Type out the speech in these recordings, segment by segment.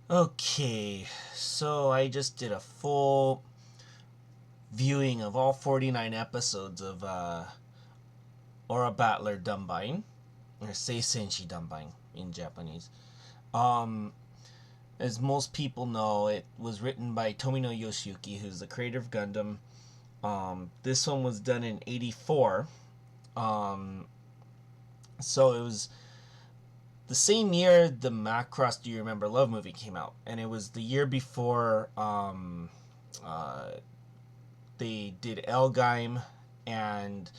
Okay, so I just did a full viewing of all 49 episodes of Aura Battler Dunbine, or Seisenshi Dunbine in Japanese. Um, as most people know, it was written by Tomino Yoshiyuki, who's the creator of Gundam. This one was done in '84, so it was the same year the Macross Do You Remember Love movie came out, and it was the year before they did Elgheim, and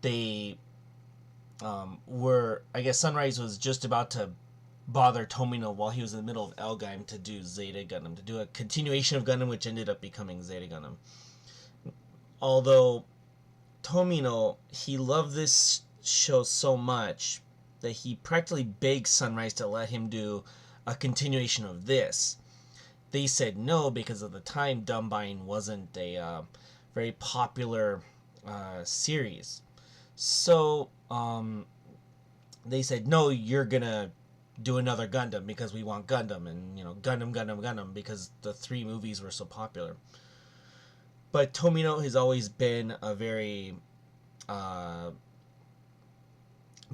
they were, I guess Sunrise was just about to bother Tomino while he was in the middle of Elgheim to do Zeta Gundam, to do a continuation of Gundam, which ended up becoming Zeta Gundam. Although Tomino, he loved this show so much that he practically begged Sunrise to let him do a continuation of this. They said no because at the time Dunbine wasn't a very popular series. So they said no, you're gonna do another Gundam because we want Gundam, and Gundam, Gundam, Gundam, because the three movies were so popular. But Tomino has always been a very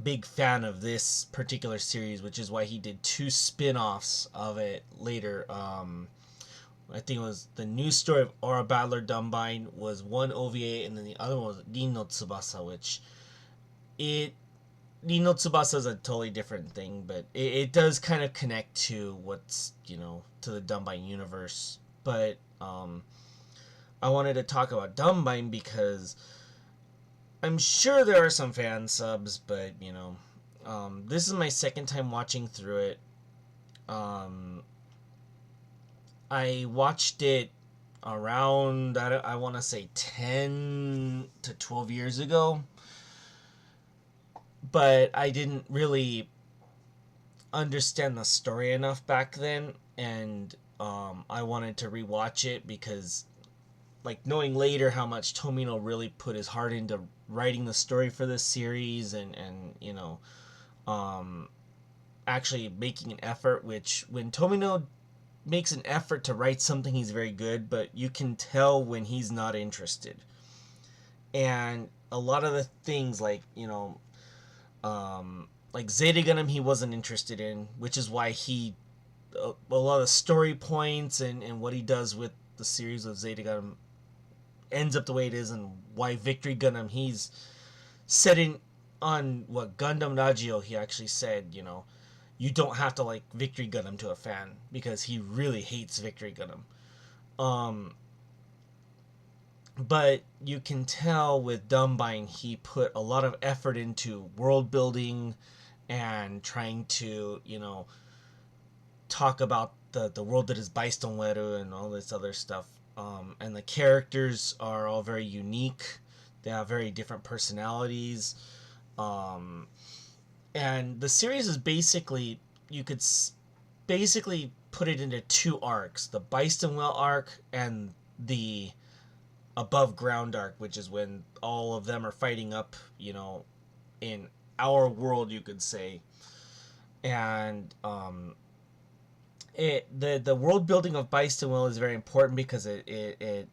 big fan of this particular series, which is why he did two spin-offs of it later. I think it was the new story of Aura Battler Dunbine was one OVA, and then the other one was Rin no Tsubasa, which it Rin no Tsubasa is a totally different thing, but it does kind of connect to what's to the Dunbine universe. But I wanted to talk about Dunbine because I'm sure there are some fan subs, but this is my second time watching through it. I watched it around, I want to say 10 to 12 years ago, but I didn't really understand the story enough back then, and I wanted to rewatch it because, like, knowing later how much Tomino really put his heart into writing the story for this series, and actually making an effort, which when Tomino makes an effort to write something, he's very good, but you can tell when he's not interested. And a lot of the things, like Zeta Gundam, he wasn't interested in, which is why a lot of the story points and what he does with the series of Zeta Gundam ends up the way it is, and why Victory Gundam, he's setting on what Gundam Nagio, he actually said, you don't have to like Victory Gundam to a fan, because he really hates Victory Gundam. But you can tell with Dunbine, he put a lot of effort into world building and trying to, talk about the world that is Weru and all this other stuff. And the characters are all very unique. They have very different personalities. And the series is basically, you could basically put it into two arcs: the Well arc and the above ground arc, which is when all of them are fighting up, in our world, you could say. And the world building of Will is very important because it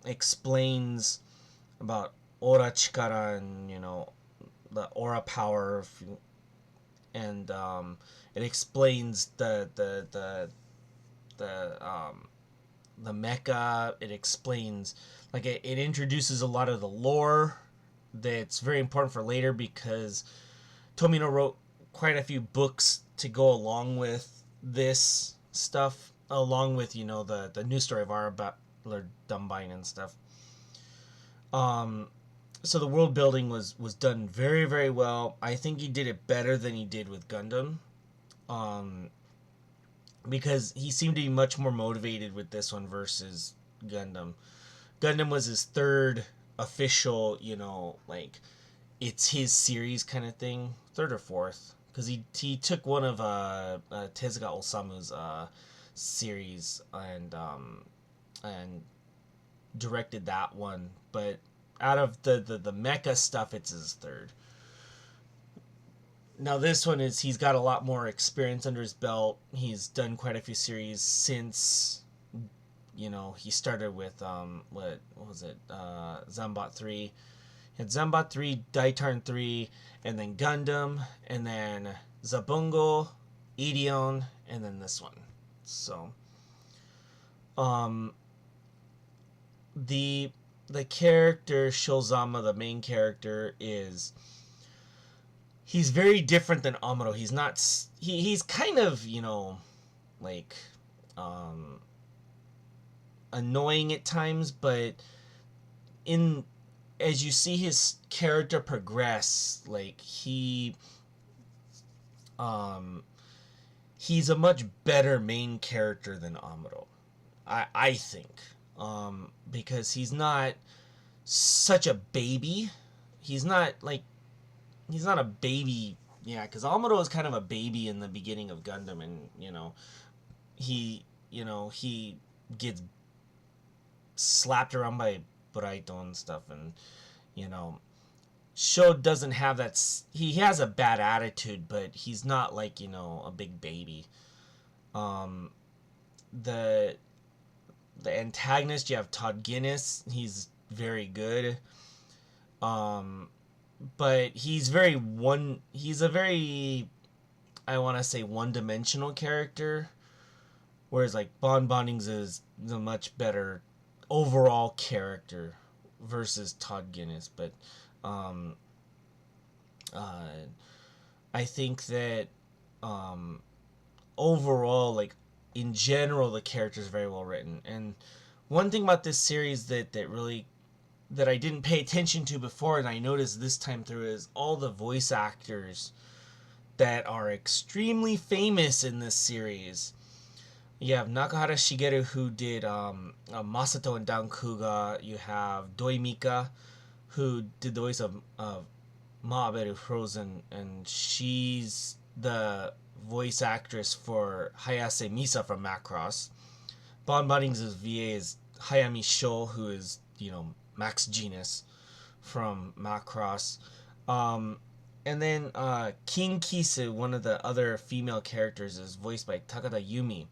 explains about Aura Chikara, and the Aura power, and it explains the mecha. It explains, like, it introduces a lot of the lore that's very important for later, because Tomino wrote quite a few books to go along with this stuff, along with the new story of Aura Battler Dunbine and stuff. So the world building was done very, very well. I think he did it better than he did with Gundam, because he seemed to be much more motivated with this one versus Gundam. Gundam was his third official, like, it's his series kind of thing, third or fourth, because he took one of Tezuka Osamu's series, and directed that one, but out of the mecha stuff, it's his third. Now this one is he's got a lot more experience under his belt. He's done quite a few series since, he started with what was it, Zambot 3. He had Zambot 3, Daitarn 3, and then Gundam, and then Zabungo, Ideon, and then this one. So the character Shozama, the main character, he's very different than Amuro. He's not he's kind of, like annoying at times, but as you see his character progress, like he's a much better main character than Amuro, I think, because he's not such a baby. He's not a baby, yeah, because Amuro is kind of a baby in the beginning of Gundam, and he gets slapped around by Buraito and stuff, and Sho doesn't have that. He has a bad attitude, but he's not like a big baby. The antagonist, you have Todd Guinness. He's very good. But he's a very, I want to say, one-dimensional character, whereas like Bonbonnings is the much better overall character versus Todd Guinness. But I think that overall, like in general, the character is very well written. And one thing about this series that I didn't pay attention to before, and I noticed this time through, is all the voice actors that are extremely famous in this series. You have Nakahara Shigeru, who did Masato and Dankuga. You have Doi Mika, who did the voice of Maaberu Frozen, and she's the voice actress for Hayase Misa from Macross. Bonbonnings' VA is Hayami Sho, who is, Max Genus from Macross. And then King Kisu, one of the other female characters, is voiced by Takada Yumi.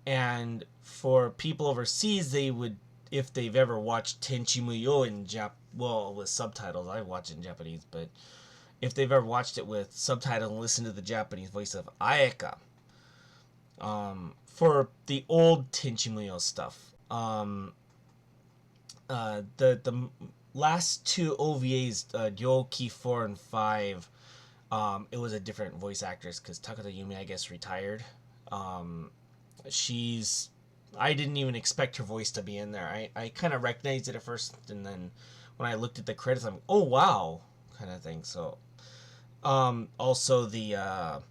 And for people overseas, they would, if they've ever watched Tenchi Muyo in with subtitles, I watch it in Japanese, but if they've ever watched it with subtitles and listened to the Japanese voice of Ayeka, for the old Tenchi Muyo stuff, the last two OVAs, Ryoki 4 and 5, it was a different voice actress because Takada Yumi, I guess, retired. I didn't even expect her voice to be in there. I kind of recognized it at first, and then when I looked at the credits, I'm like, oh wow, kind of thing. So, also the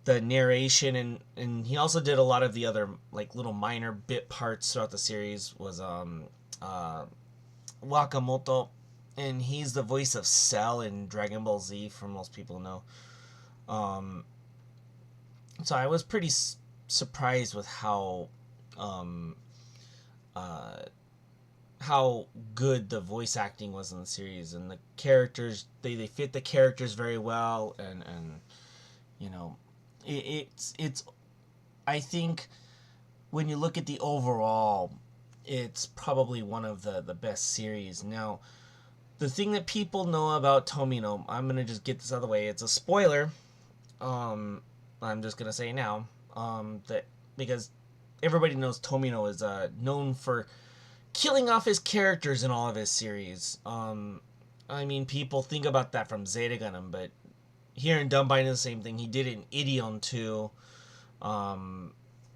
narration, and he also did a lot of the other like little minor bit parts throughout the series was Wakamoto, and he's the voice of Cell in Dragon Ball Z, for most people know. So I was pretty surprised with how good the voice acting was in the series, and the characters, they fit the characters very well, and it's I think when you look at the overall, it's probably one of the best series. Now, the thing that people know about Tomino, I'm gonna just get this out of the way. It's a spoiler. I'm just gonna say now, that because everybody knows Tomino is known for killing off his characters in all of his series. I mean, people think about that from Zeta Gundam, but here in Dunbine is the same thing. He did it in Ideon too.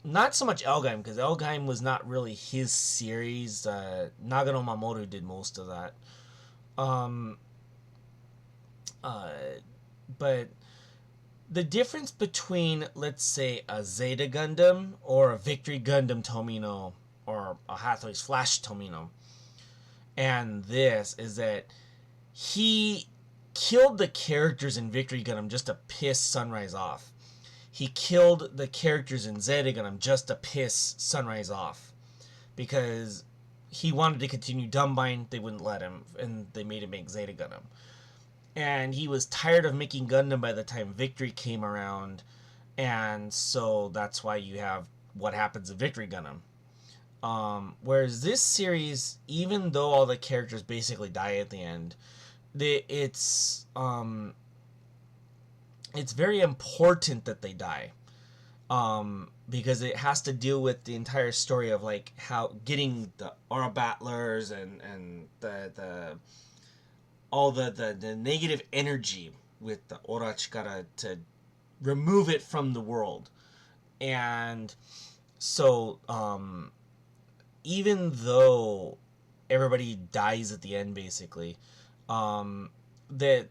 Not so much Elgheim, because Elgheim was not really his series. Nagano Mamoru did most of that. But the difference between, let's say, a Zeta Gundam or a Victory Gundam Tomino or a Hathaway's Flash Tomino and this is that he killed the characters in Victory Gundam just to piss Sunrise off. He killed the characters in Zeta Gundam just to piss Sunrise off, because he wanted to continue Dunbine, they wouldn't let him, and they made him make Zeta Gundam. and he was tired of making Gundam by the time Victory came around, and so that's why you have what happens in Victory Gundam. Whereas this series, even though all the characters basically die at the end, it's very important that they die, because it has to deal with the entire story of like how getting the Aura Battlers and the all the negative energy with the Aura Chikara to remove it from the world. And so even though everybody dies at the end basically, that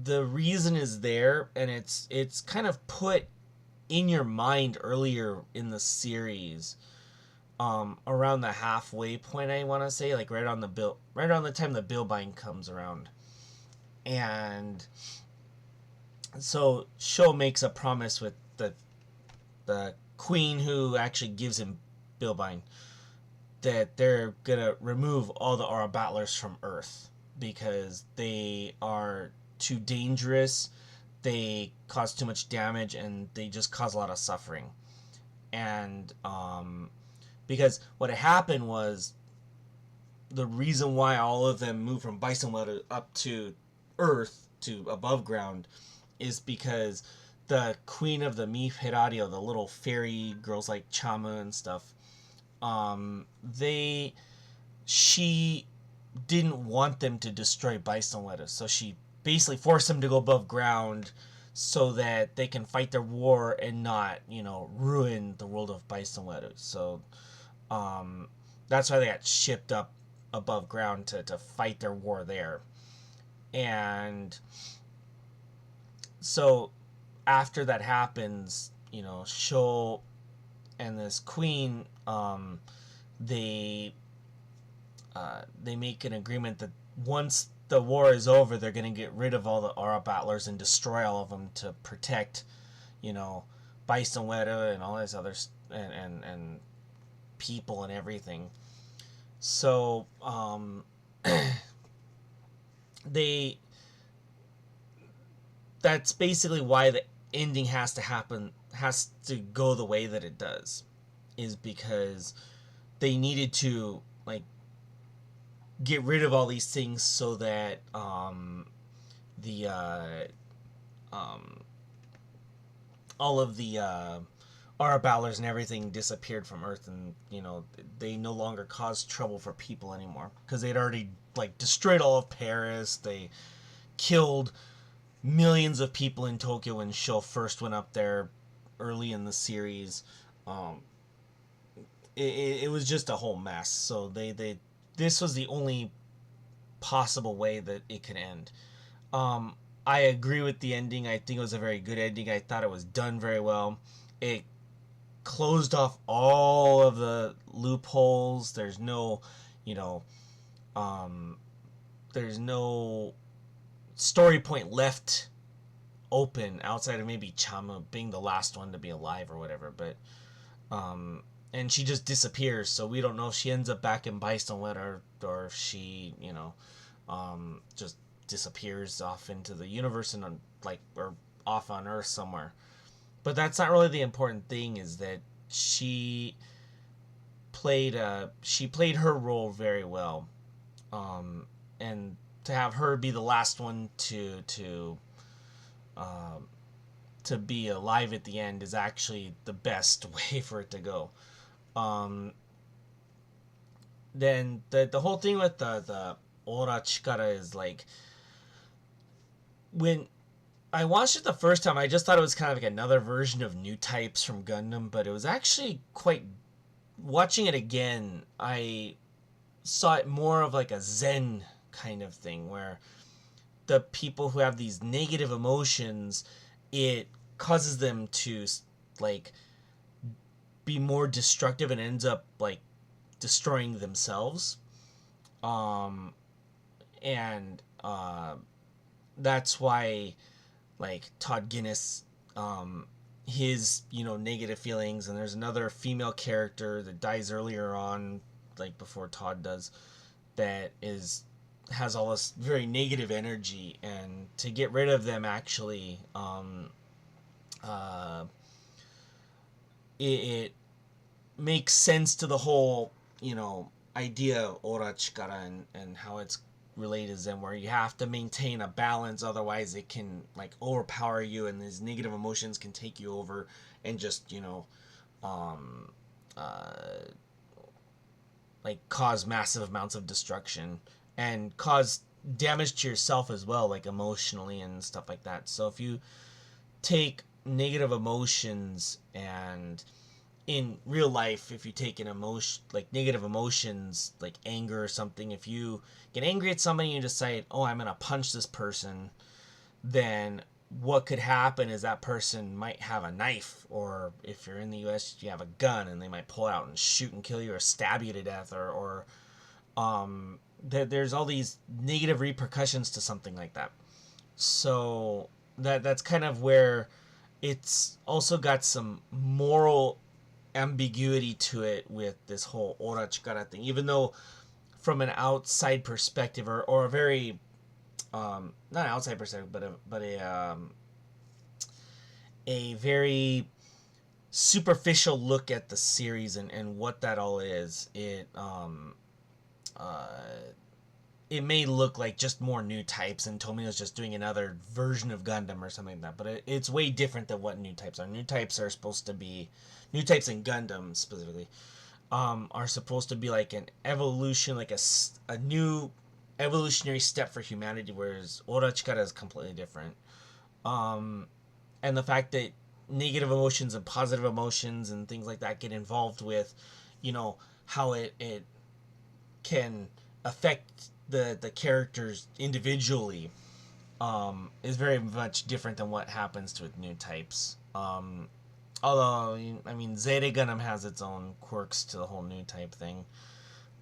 the reason is there, and it's kind of put in your mind earlier in the series, around the halfway point, I want to say, like right on the time the Billbine comes around. And so Sho makes a promise with the queen who actually gives him Billbine, that they're gonna remove all the Aura Battlers from Earth because they are too dangerous, they cause too much damage, and they just cause a lot of suffering. And because what had happened was, the reason why all of them moved from Bisonwetter up to Earth, to above ground, is because the queen of the Mif Hiradio, the little fairy girls like Chama and stuff, she didn't want them to destroy Bisonwetter, so she basically forced them to go above ground so that they can fight their war and not, ruin the world of Bisonwetter. So that's why they got shipped up above ground to fight their war there. And so after that happens, Sho and this queen, they make an agreement that once the war is over, they're going to get rid of all the Aura Battlers and destroy all of them to protect, Bisonwetter and all this other and people and everything. So that's basically why the ending has to go the way that it does, is because they needed to get rid of all these things so that the all of the Aura Battlers and everything disappeared from Earth, and they no longer caused trouble for people anymore because they'd already destroyed all of Paris. They killed millions of people in Tokyo when Sho first went up there early in the series. It was just a whole mess. So this was the only possible way that it could end. I agree with the ending. I think it was a very good ending. I thought it was done very well. It closed off all of the loopholes. There's no, there's no story point left open outside of maybe Chama being the last one to be alive or whatever. But and she just disappears, so we don't know if she ends up back in Bisonwetter or if she, just disappears off into the universe and or off on Earth somewhere. But that's not really the important thing. Is that she played her role very well, and to have her be the last one to be alive at the end is actually the best way for it to go. Then the whole thing with the Aura Chikara is when I watched it the first time, I just thought it was kind of another version of New Types from Gundam, but it was actually quite... Watching it again, I saw it more of a Zen kind of thing, where the people who have these negative emotions, it causes them to be more destructive and ends up destroying themselves. And that's why Todd Guinness, his negative feelings, and there's another female character that dies earlier on, before Todd does, that is has all this very negative energy, and to get rid of them actually it makes sense to the whole, idea of Aura Chikara, and how it's related to them, where you have to maintain a balance, otherwise it can like overpower you, and these negative emotions can take you over and just um, uh, like cause massive amounts of destruction and cause damage to yourself as well, like emotionally and stuff like that. So if you take negative emotions, and in real life, if you take an emotion like negative emotions like anger or something, if you get angry at somebody and you decide, oh, I'm gonna punch this person, then what could happen is that person might have a knife, or if you're in the US, you have a gun, and they might pull it out and shoot and kill you or stab you to death, or there's all these negative repercussions to something like that. So that's kind of where it's also got some moral ambiguity to it with this whole Ora Chikara thing, even though from an outside perspective, or a very not an outside perspective, but a very superficial look at the series, and what that all is, it may look like just more new types, and Tomino's just doing another version of Gundam or something like that. But it's way different than what new types are. New types are supposed to be, new types in Gundam specifically, are supposed to be like an evolution, like a new evolutionary step for humanity, whereas Ora Chikara is completely different. And the fact that negative emotions and positive emotions and things like that get involved with, how it can affect the characters individually, is very much different than what happens with new types. Although, I mean, Zeta Gundam has its own quirks to the whole new type thing.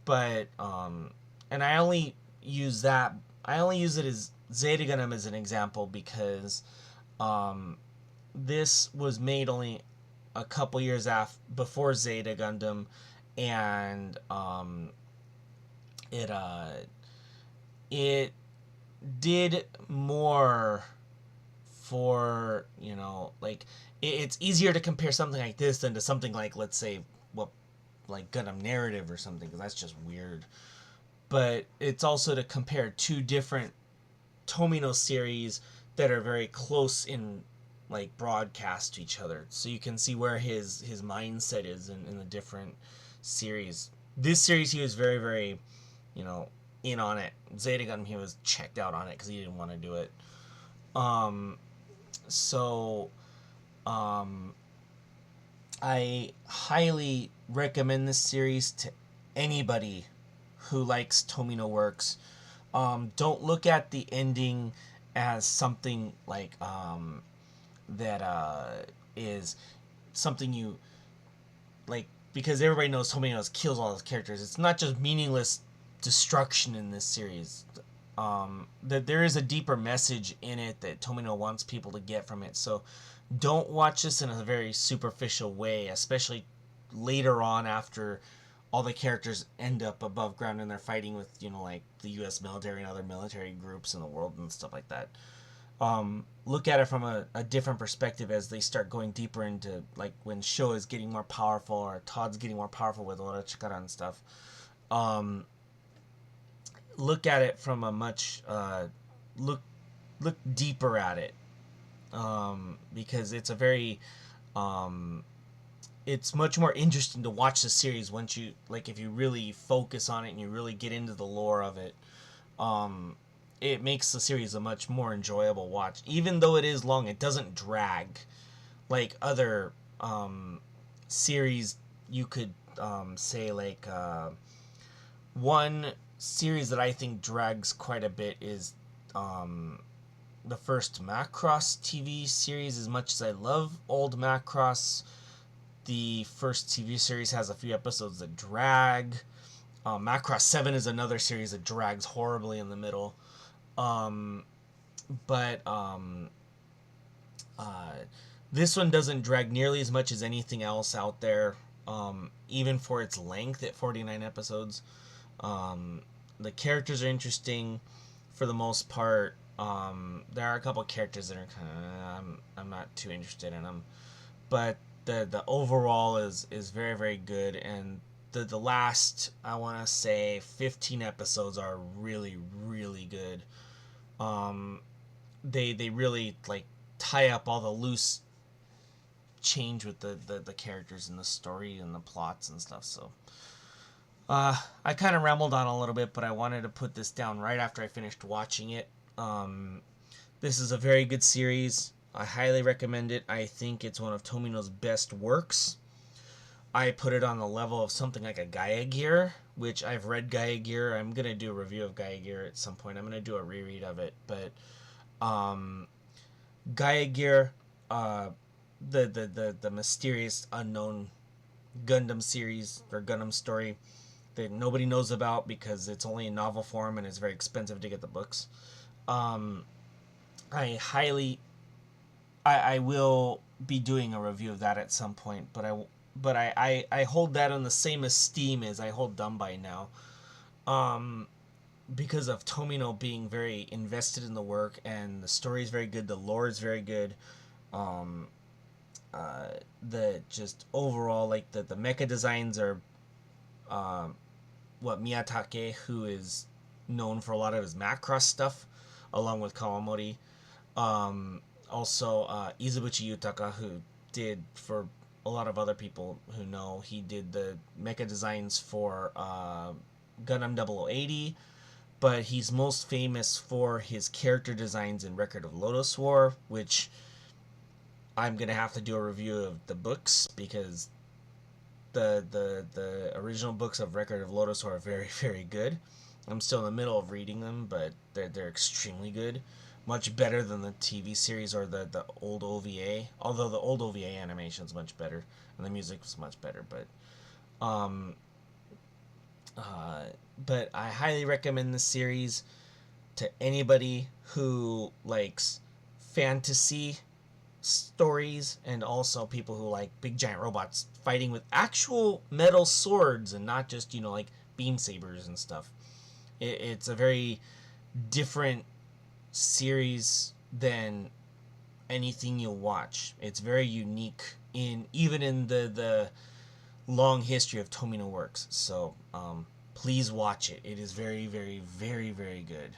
But, and I only use it as Zeta Gundam as an example because, this was made only a couple years before Zeta Gundam, and, it did more for, like, it's easier to compare something like this than to something like, let's say, like Gundam Narrative or something, because that's just weird. But it's also to compare two different Tomino series that are very close in like broadcast to each other, so you can see where his mindset is in the different series. This series, he was very, very, in on it. Zeta Gundam, he was checked out on it because he didn't want to do it. So I highly recommend this series to anybody who likes Tomino works. Don't look at the ending as something like that is something you like, because everybody knows Tomino kills all his characters. It's not just meaningless destruction in this series. That there is a deeper message in it that Tomino wants people to get from it. So don't watch this in a very superficial way, especially later on after all the characters end up above ground and they're fighting with, like the U.S. military and other military groups in the world and stuff like that. Look at it from a different perspective as they start going deeper into, like, when Sho is getting more powerful, or Todd's getting more powerful with Ora Chikara and stuff. Look at it from a much look deeper at it, because it's a very it's much more interesting to watch the series once you, like, if you really focus on it and you really get into the lore of it. It makes the series a much more enjoyable watch. Even though it is long, it doesn't drag like other series. You could say, like, one series that I think drags quite a bit is the first Macross TV series. As much as I love old Macross, the first TV series has a few episodes that drag. Macross 7 is another series that drags horribly in the middle. But this one doesn't drag nearly as much as anything else out there, even for its length at 49 episodes. The characters are interesting for the most part. There are a couple characters that are kind of I'm not too interested in them, but the overall is very very good, and the last, I want to say, 15 episodes are really really good. They really like tie up all the loose change with the characters and the story and the plots and stuff. So I kind of rambled on a little bit, but I wanted to put this down right after I finished watching it. This is a very good series. I highly recommend it. I think it's one of Tomino's best works. I put it on the level of something like a Gaia Gear, which I've read Gaia Gear. I'm going to do a review of Gaia Gear at some point. I'm going to do a reread of it. But Gaia Gear, the mysterious unknown Gundam series or Gundam story that nobody knows about because it's only in novel form and it's very expensive to get the books. I highly, I will be doing a review of that at some point, but I hold that on the same esteem as I hold Dunbine now, because of Tomino being very invested in the work, and the story is very good, the lore is very good, the just overall, like, the mecha designs are what Miyatake, who is known for a lot of his Macross stuff, along with Kawamori. Also, Izubuchi Yutaka, who did, for a lot of other people who know, he did the mecha designs for Gundam 0080, but he's most famous for his character designs in Record of Lodoss War, which I'm going to have to do a review of the books, because the original books of Record of Lodoss War are very, very good. I'm still in the middle of reading them, but they're extremely good. Much better than the TV series or the old OVA. Although the old OVA animation is much better and the music was much better, but I highly recommend this series to anybody who likes fantasy stories, and also people who like big giant robots fighting with actual metal swords and not just, like beam sabers and stuff. It's a very different series than anything you'll watch. It's very unique even in the long history of Tomino works. So please watch it. It is very, very, very, very good.